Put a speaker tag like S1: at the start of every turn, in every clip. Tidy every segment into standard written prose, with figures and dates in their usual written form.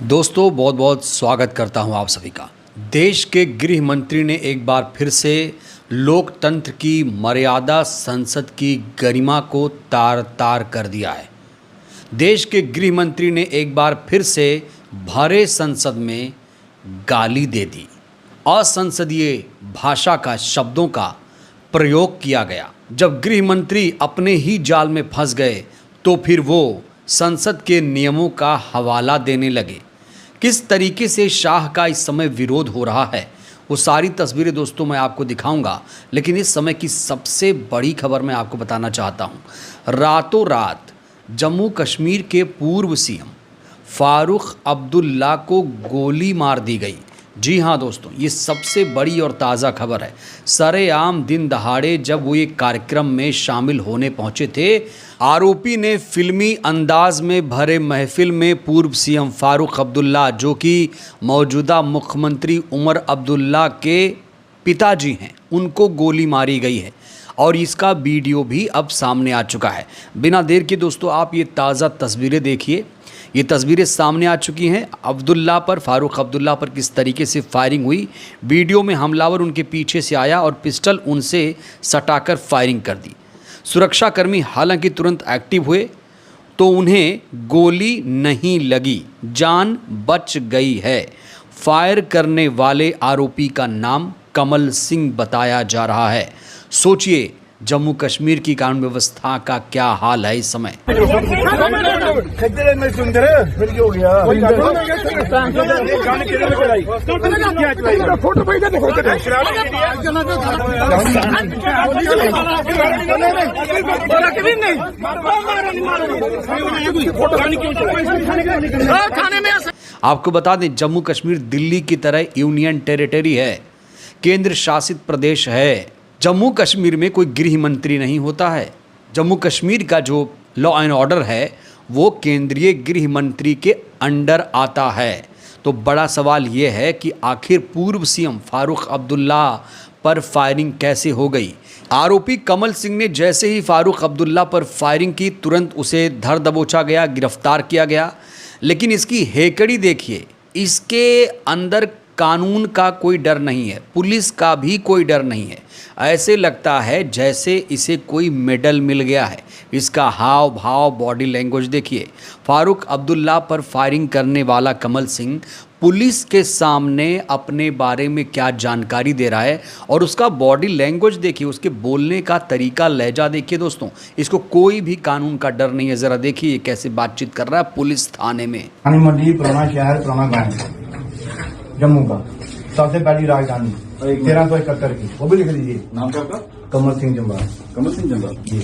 S1: दोस्तों बहुत बहुत स्वागत करता हूं आप सभी का। देश के गृह मंत्री ने एक बार फिर से लोकतंत्र की मर्यादा, संसद की गरिमा को तार तार कर दिया है। देश के गृह मंत्री ने एक बार फिर से भरे संसद में गाली दे दी। असंसदीय भाषा का, शब्दों का प्रयोग किया गया। जब गृह मंत्री अपने ही जाल में फंस गए तो फिर वो संसद के नियमों का हवाला देने लगे। किस तरीके से शाह का इस समय विरोध हो रहा है वो सारी तस्वीरें दोस्तों मैं आपको दिखाऊंगा। लेकिन इस समय की सबसे बड़ी खबर मैं आपको बताना चाहता हूं। रातों रात जम्मू कश्मीर के पूर्व सीएम फारूक अब्दुल्ला को गोली मार दी गई। जी हाँ दोस्तों, ये सबसे बड़ी और ताज़ा खबर है। सरेआम दिन दहाड़े जब वो एक कार्यक्रम में शामिल होने पहुंचे थे, आरोपी ने फिल्मी अंदाज में भरे महफिल में पूर्व सीएम फारूक अब्दुल्ला, जो कि मौजूदा मुख्यमंत्री उमर अब्दुल्ला के पिताजी हैं, उनको गोली मारी गई है और इसका वीडियो भी अब सामने आ चुका है। बिना देर के दोस्तों आप ये ताज़ा तस्वीरें देखिए। ये तस्वीरें सामने आ चुकी हैं। अब्दुल्ला पर, फारूक अब्दुल्ला पर किस तरीके से फायरिंग हुई। वीडियो में हमलावर उनके पीछे से आया और पिस्टल उनसे सटाकर फायरिंग कर दी। सुरक्षाकर्मी हालांकि तुरंत एक्टिव हुए तो उन्हें गोली नहीं लगी, जान बच गई है। फायर करने वाले आरोपी का नाम कमल सिंह बताया जा रहा है। सोचिए जम्मू कश्मीर की कानून व्यवस्था का क्या हाल है इस समय। आपको बता दें जम्मू कश्मीर दिल्ली की तरह यूनियन टेरिटरी है, केंद्र शासित प्रदेश है। जम्मू कश्मीर में कोई गृह मंत्री नहीं होता है। जम्मू कश्मीर का जो लॉ एंड ऑर्डर है वो केंद्रीय गृह मंत्री के अंडर आता है। तो बड़ा सवाल ये है कि आखिर पूर्व सीएम फारूक अब्दुल्ला पर फायरिंग कैसे हो गई। आरोपी कमल सिंह ने जैसे ही फारूक अब्दुल्ला पर फायरिंग की, तुरंत उसे धर दबोचा गया, गिरफ्तार किया गया। लेकिन इसकी हेकड़ी देखिए, इसके अंदर कानून का कोई डर नहीं है, पुलिस का भी कोई डर नहीं है। ऐसे लगता है जैसे इसे कोई मेडल मिल गया है। इसका हाव भाव, बॉडी लैंग्वेज देखिए। फारूक अब्दुल्ला पर फायरिंग करने वाला कमल सिंह पुलिस के सामने अपने बारे में क्या जानकारी दे रहा है और उसका बॉडी लैंग्वेज देखिए, उसके बोलने का तरीका, लहजा देखिए दोस्तों। इसको कोई भी कानून का डर नहीं है। ज़रा देखिए कैसे बातचीत कर रहा है पुलिस थाने में।
S2: पुराना शहर, पुराना गांव जम्मू का सबसे पहली राजधानी 1371 की, वो भी लिख लीजिए।
S3: नाम क्या आपका?
S2: कमल सिंह जम्बार।
S3: कमल सिंह जम्बार
S2: जी।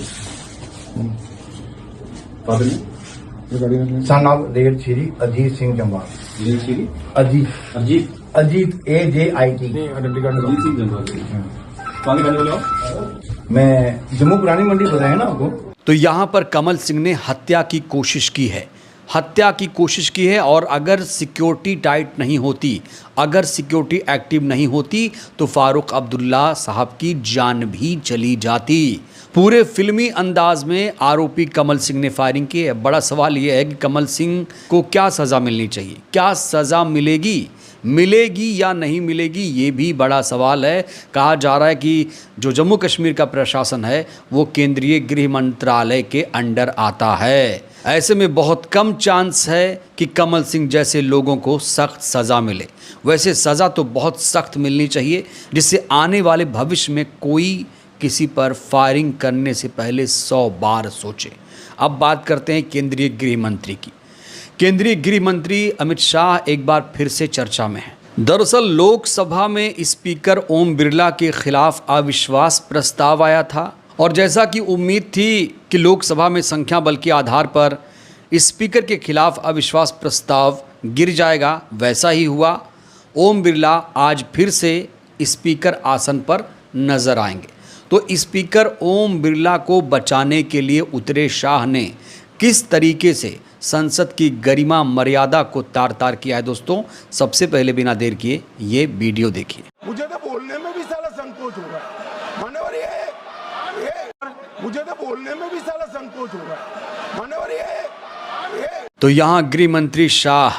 S3: फादर ने
S2: सन ऑफ रेड श्री अजीत सिंह जम्बार।
S3: श्री
S2: अजीत अजीत AJIT।
S3: अजीत सिंह जम्बार। कहाँ के रहने वाले हो?
S2: मैं जम्मू पुरानी मंडी बताया ना आपको।
S1: तो यहाँ पर कमल सिंह ने हत्या की कोशिश की है, हत्या की कोशिश की है। और अगर सिक्योरिटी टाइट नहीं होती, अगर सिक्योरिटी एक्टिव नहीं होती तो फारूक अब्दुल्ला साहब की जान भी चली जाती। पूरे फिल्मी अंदाज में आरोपी कमल सिंह ने फायरिंग की है। बड़ा सवाल यह है कि कमल सिंह को क्या सज़ा मिलनी चाहिए, क्या सज़ा मिलेगी या नहीं मिलेगी, ये भी बड़ा सवाल है। कहा जा रहा है कि जो जम्मू कश्मीर का प्रशासन है वो केंद्रीय गृह मंत्रालय के अंडर आता है। ऐसे में बहुत कम चांस है कि कमल सिंह जैसे लोगों को सख्त सज़ा मिले। वैसे सज़ा तो बहुत सख्त मिलनी चाहिए जिससे आने वाले भविष्य में कोई किसी पर फायरिंग करने से पहले 100 बार सोचे। अब बात करते हैं केंद्रीय गृह मंत्री की। केंद्रीय गृह मंत्री अमित शाह एक बार फिर से चर्चा में है। दरअसल लोकसभा में स्पीकर ओम बिरला के खिलाफ अविश्वास प्रस्ताव आया था और जैसा कि उम्मीद थी कि लोकसभा में संख्या बल के आधार पर स्पीकर के खिलाफ अविश्वास प्रस्ताव गिर जाएगा, वैसा ही हुआ। ओम बिरला आज फिर से स्पीकर आसन पर नजर आएंगे। तो स्पीकर ओम बिरला को बचाने के लिए उतरे शाह ने किस तरीके से संसद की गरिमा मर्यादा को तार तार किया है दोस्तों, सबसे पहले बिना देर किए ये वीडियो देखिए।
S4: मुझे तो बोलने में भी सारा संकोच हो रहा है। मान्यवर ये मुझे तो बोलने में भी साला संकोच हो रहा है। मान्यवर ये
S1: तो यहाँ गृह मंत्री शाह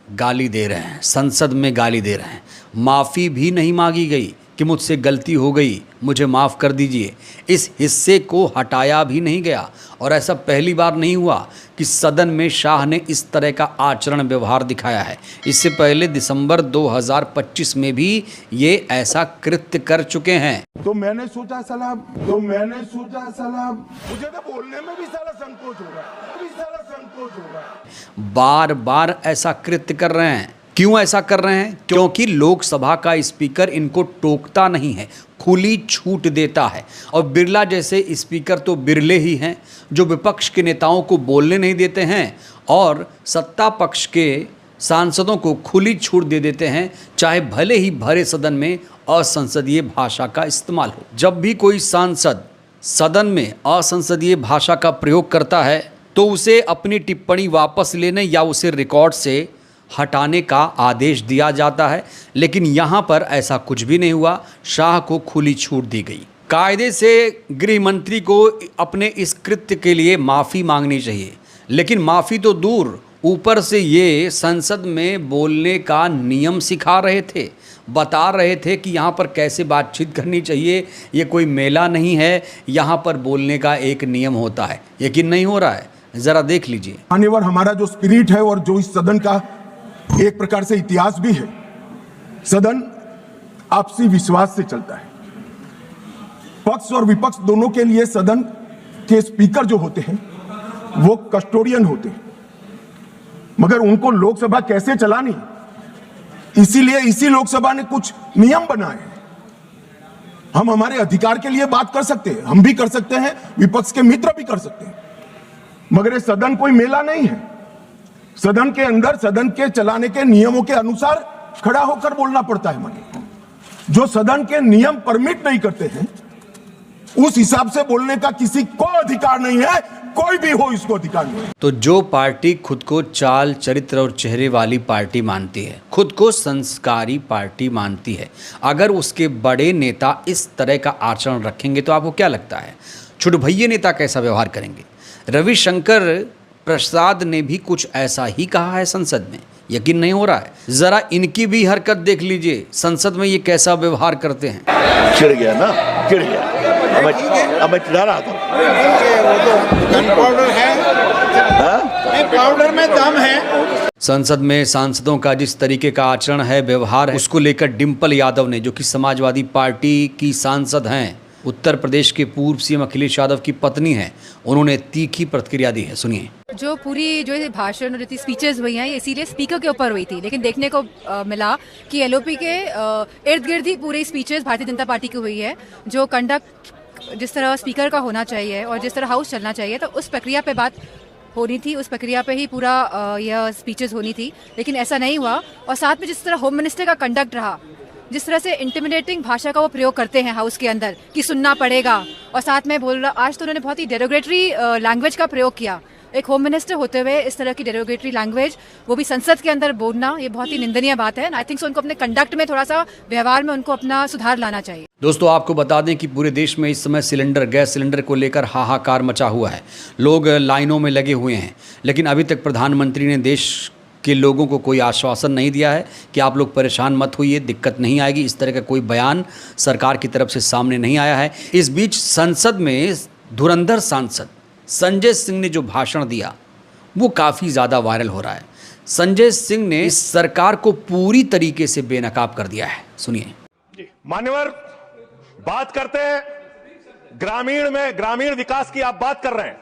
S1: गाली दे रहे हैं, संसद में गाली दे रहे हैं। माफ़ी भी नहीं मांगी गई कि मुझसे गलती हो गई, मुझे माफ़ कर दीजिए। इस हिस्से को हटाया भी नहीं गया और ऐसा पहली बार नहीं हुआ कि सदन में शाह ने इस तरह का आचरण व्यवहार दिखाया है। इससे पहले दिसंबर 2025 में भी ये ऐसा कृत्य कर चुके हैं।
S4: तो मैंने सोचा साला मुझे तो बोलने में भी साला संकोच हो रहा है।
S1: बार बार ऐसा कृत्य कर रहे हैं। क्यों ऐसा कर रहे हैं? क्योंकि लोकसभा का स्पीकर इनको टोकता नहीं है, खुली छूट देता है। और बिरला जैसे स्पीकर तो बिरले ही हैं जो विपक्ष के नेताओं को बोलने नहीं देते हैं और सत्ता पक्ष के सांसदों को खुली छूट दे देते हैं, चाहे भले ही भरे सदन में असंसदीय भाषा का इस्तेमाल हो। जब भी कोई सांसद सदन में असंसदीय भाषा का प्रयोग करता है तो उसे अपनी टिप्पणी वापस लेने या उसे रिकॉर्ड से हटाने का आदेश दिया जाता है, लेकिन यहाँ पर ऐसा कुछ भी नहीं हुआ। शाह को खुली छूट दी गई। कायदे से गृह मंत्री को अपने इस कृत्य के लिए माफ़ी मांगनी चाहिए, लेकिन माफ़ी तो दूर, ऊपर से ये संसद में बोलने का नियम सिखा रहे थे, बता रहे थे कि यहाँ पर कैसे बातचीत करनी चाहिए। ये कोई मेला नहीं है, यहाँ पर बोलने का एक नियम होता है। यकीन नहीं हो रहा है? ज़रा देख लीजिए।
S4: मान्यवर हमारा जो स्पिरिट है और जो इस सदन का एक प्रकार से इतिहास भी है, सदन आपसी विश्वास से चलता है। पक्ष और विपक्ष दोनों के लिए सदन के स्पीकर जो होते हैं वो कस्टोडियन होते हैं, मगर उनको लोकसभा कैसे चलानी, इसीलिए इसी लोकसभा ने कुछ नियम बनाए हैं। हम हमारे अधिकार के लिए बात कर सकते हैं, हम भी कर सकते हैं, विपक्ष के मित्र भी कर सकते हैं, मगर ये सदन कोई मेला नहीं है। सदन के अंदर सदन के चलाने के नियमों के अनुसार खड़ा होकर बोलना पड़ता है। मानिए जो सदन के नियम परमिट नहीं करते हैं उस हिसाब से बोलने का किसी को अधिकार नहीं है, कोई भी हो इसको अधिकार नहीं है।
S1: तो जो पार्टी खुद को चाल चरित्र और चेहरे वाली पार्टी मानती है, खुद को संस्कारी पार्टी मानती है, अगर उसके बड़े नेता इस तरह का आचरण रखेंगे तो आपको क्या लगता है छोटे भैया नेता कैसा व्यवहार करेंगे? रविशंकर प्रसाद ने भी कुछ ऐसा ही कहा है संसद में। यकीन नहीं हो रहा है? जरा इनकी भी हरकत देख लीजिए, संसद में ये कैसा व्यवहार करते हैं।
S5: चिढ़ गया ना, चिढ़ गया। अब मैं चिढ़ा रहा था।
S6: पाउडर है, पाउडर में दम है।
S1: संसद में सांसदों का जिस तरीके का आचरण है, व्यवहार है, उसको लेकर डिम्पल यादव ने, जो कि समाजवादी पार्टी की सांसद हैं, उत्तर प्रदेश के पूर्व सीएम अखिलेश यादव की पत्नी हैं, उन्होंने तीखी प्रतिक्रिया दी है। सुनिए।
S7: जो ये भाषण और जितनी स्पीचेस हुई हैं ये इसीलिए स्पीकर के ऊपर हुई थी, लेकिन देखने को मिला कि एलओपी के इर्द गिर्द ही पूरी स्पीचेस भारतीय जनता पार्टी की हुई है। जो कंडक्ट जिस तरह स्पीकर का होना चाहिए और जिस तरह हाउस चलना चाहिए, तो उस प्रक्रिया पे बात होनी थी, उस प्रक्रिया पे ही पूरा यह स्पीचेस होनी थी, लेकिन ऐसा नहीं हुआ। और साथ में जिस तरह होम मिनिस्टर का कंडक्ट रहा, जिस तरह से इंटिमिडेटिंग भाषा का वो प्रयोग करते हैं हाउस के अंदर कि सुनना पड़ेगा, और साथ में बोल रहा, आज तो उन्होंने बहुत ही डेरोगेटरी लैंग्वेज का प्रयोग किया। एक होम मिनिस्टर होते हुए इस तरह की डेरोगेटरी लैंग्वेज, वो भी संसद के अंदर बोलना, ये बहुत ही निंदनीय बात है। आई थिंक सो उनको अपने कंडक्ट में थोड़ा सा व्यवहार में उनको अपना सुधार लाना चाहिए।
S1: दोस्तों, आपको बता दें कि पूरे देश में इस समय गैस सिलेंडर को लेकर हाहाकार मचा हुआ है। लोग लाइनों में लगे हुए हैं, लेकिन अभी तक प्रधानमंत्री ने देश के लोगों को कोई आश्वासन नहीं दिया है कि आप लोग परेशान मत होइए, दिक्कत नहीं आएगी। इस तरह का कोई बयान सरकार की तरफ से सामने नहीं आया है। इस बीच संसद में धुरंधर सांसद संजय सिंह ने जो भाषण दिया वो काफ़ी ज़्यादा वायरल हो रहा है। संजय सिंह ने इस सरकार को पूरी तरीके से बेनकाब कर दिया है। सुनिए।
S5: मान्यवर, बात करते हैं ग्रामीण विकास की। आप बात कर रहे हैं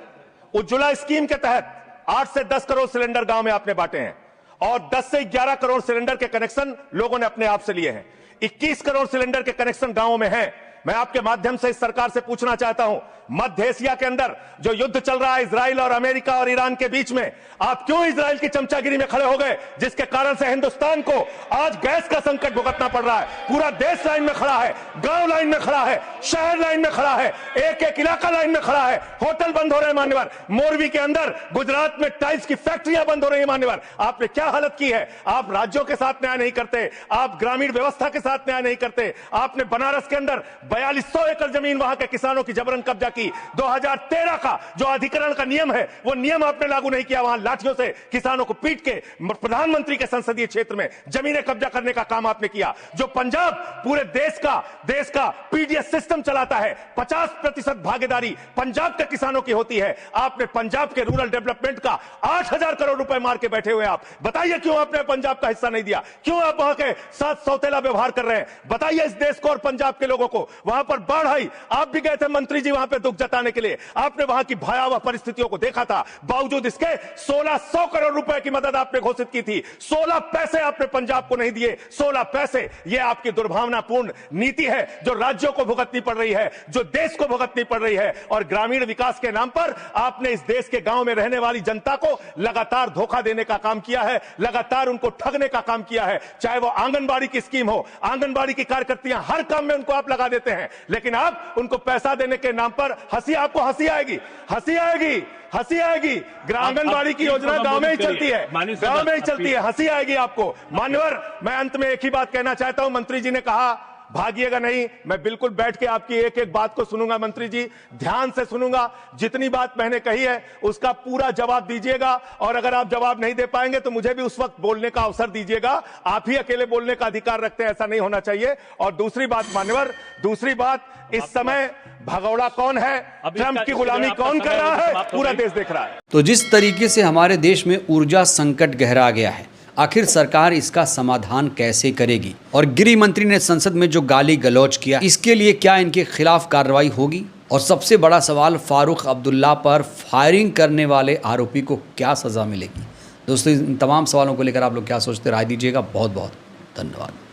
S5: उज्ज्वला स्कीम के तहत 8 से 10 करोड़ सिलेंडर गांव में आपने बांटे हैं और 10 से 11 करोड़ सिलेंडर के कनेक्शन लोगों ने अपने आप से लिए हैं। 21 करोड़ सिलेंडर के कनेक्शन गांवों में हैं। मैं आपके माध्यम से इस सरकार से पूछना चाहता हूं, मध्य एशिया के अंदर जो युद्ध चल रहा है इजराइल और अमेरिका और ईरान के बीच में, आप क्यों इजराइल की चमचागिरी में खड़े हो गए, जिसके कारण से हिंदुस्तान को आज गैस का संकट भुगतना पड़ रहा है। पूरा देश लाइन में खड़ा है, गांव लाइन में खड़ा है, शहर लाइन में खड़ा है, एक एक इलाका लाइन में खड़ा है, होटल बंद बंद हो रहे हैं मान्यवर, मोरवी के अंदर गुजरात में टाइल्स की फैक्ट्रियां बंद हो रही है मान्यवर। आपने क्या हालत की है? आप राज्यों के साथ न्याय नहीं करते, आप ग्रामीण व्यवस्था के साथ न्याय नहीं करते। आपने बनारस के अंदर 4200 एकड़ जमीन वहां के किसानों की जबरन कब्जा की। 2013 का जो अधिकरण का नियम है वो नियम आपने लागू नहीं किया। वहां लाठियों से किसानों को पीट के प्रधानमंत्री के संसदीय क्षेत्र में जमीनें कब्जा करने का काम आपने किया। जो पंजाब पूरे देश का पीडीएस सिस्टम चलाता है, 50% भागीदारी पंजाब के किसानों की होती है। आपने पंजाब के रूरल डेवलपमेंट का 8000 करोड़ रुपए मार के बैठे हुए। आप बताइए क्यों आपने पंजाब का हिस्सा नहीं दिया? क्यों आप वहां के साथ सौतेला व्यवहार कर रहे हैं? बताइए इस देश को और पंजाब के लोगों को। वहां पर बाढ़ आई, आप भी गए थे मंत्री जी वहां पे दुख जताने के लिए। आपने वहां की भयावह परिस्थितियों को देखा था। बावजूद इसके 1600 करोड़ रुपए की मदद आपने घोषित की थी। 16 पैसे आपने पंजाब को नहीं दिए। 16 पैसे। यह आपकी दुर्भावनापूर्ण नीति है जो राज्यों को भुगतनी पड़ रही है, जो देश को भुगतनी पड़ रही है। और ग्रामीण विकास के नाम पर आपने इस देश के गांव में रहने वाली जनता को लगातार धोखा देने का काम किया है, लगातार उनको ठगने का काम किया है। चाहे वो आंगनबाड़ी की स्कीम हो, आंगनबाड़ी की कार्यकर्तियां, हर काम में उनको आप लगा देते हैं, लेकिन आप उनको पैसा देने के नाम पर आपको हंसी आएगी, हंसी आएगी, हंसी आएगी। आंगनबाड़ी की योजना गांव में ही चलती है, गांव में ही चलती है, हंसी आएगी आपको। मान्यवर, मैं अंत में एक ही बात कहना चाहता हूं। मंत्री जी ने कहा भागिएगा नहीं, मैं बिल्कुल बैठ के आपकी एक एक बात को सुनूंगा मंत्री जी, ध्यान से सुनूंगा। जितनी बात मैंने कही है उसका पूरा जवाब दीजिएगा, और अगर आप जवाब नहीं दे पाएंगे तो मुझे भी उस वक्त बोलने का अवसर दीजिएगा। आप ही अकेले बोलने का अधिकार रखते हैं, ऐसा नहीं होना चाहिए। और दूसरी बात मान्यवर, दूसरी बात, इस समय भगौड़ा कौन है, ट्रंप की गुलामी कौन कर रहा है, पूरा देश देख रहा है।
S1: तो जिस तरीके से हमारे देश में ऊर्जा संकट गहरा गया है, आखिर सरकार इसका समाधान कैसे करेगी? और गृह मंत्री ने संसद में जो गाली गलौज किया, इसके लिए क्या इनके खिलाफ कार्रवाई होगी? और सबसे बड़ा सवाल, फारूक अब्दुल्ला पर फायरिंग करने वाले आरोपी को क्या सज़ा मिलेगी? दोस्तों, इन तमाम सवालों को लेकर आप लोग क्या सोचते, राय दीजिएगा। बहुत बहुत धन्यवाद।